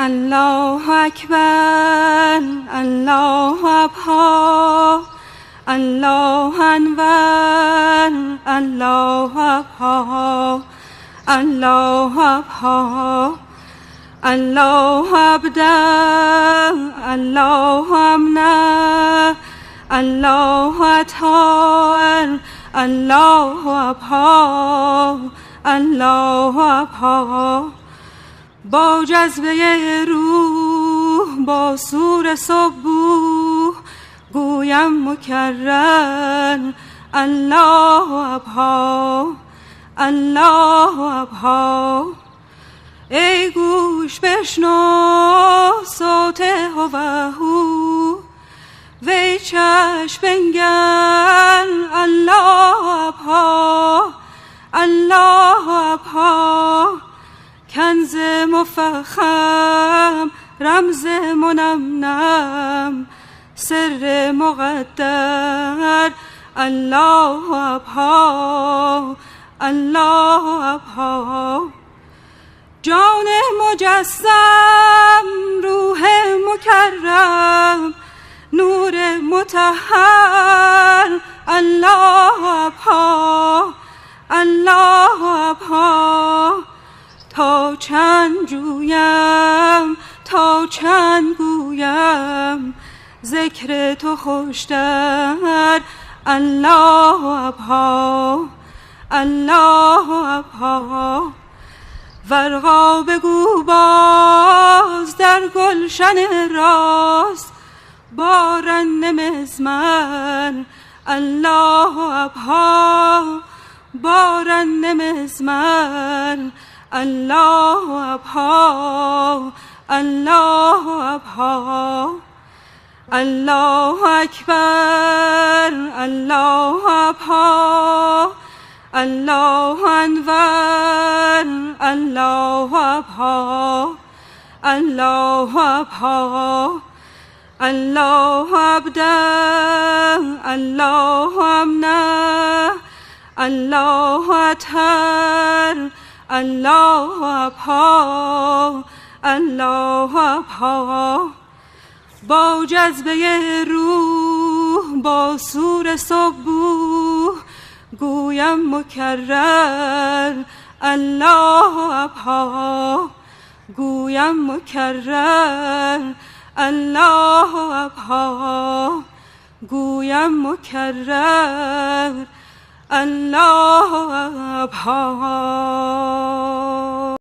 الله اکبر، الله ابها، الله انور، الله ابها، الله ابها، الله ابدا، الله امنا، الله اطهر، الله ابها، الله ابها. با جذبه روح، با سور صبوح گویم مکرر الله ابها، الله ابها. ای گوش بشنو صوت هوهو، وی چشم بنگر الله ابها، الله ابها. کنز مفخم، رمز منمنم، سر مقدر الله ابها، الله ابها. جان مجسم، روح مکرم، نور مطهر الله ابها، الله ابها. تا چند جویم، تا چند گویم، ذکر تو خوشتر الله ابها، الله ابها. ورقا بگو باز در گلشن راست، بارن مزمن الله ابها، بارن مزمن الله ابها، الله ابها. الله اکبر، الله ابها، الله انور، الله ابها، الله ابها. الله ابدا، الله امنا، الله اطهر، الله ابها، الله ابها. با جذبه روح، با سور صبوح گویم مکرر الله ابها، گویم مکرر الله ابها، گویم مکرر الله ابها.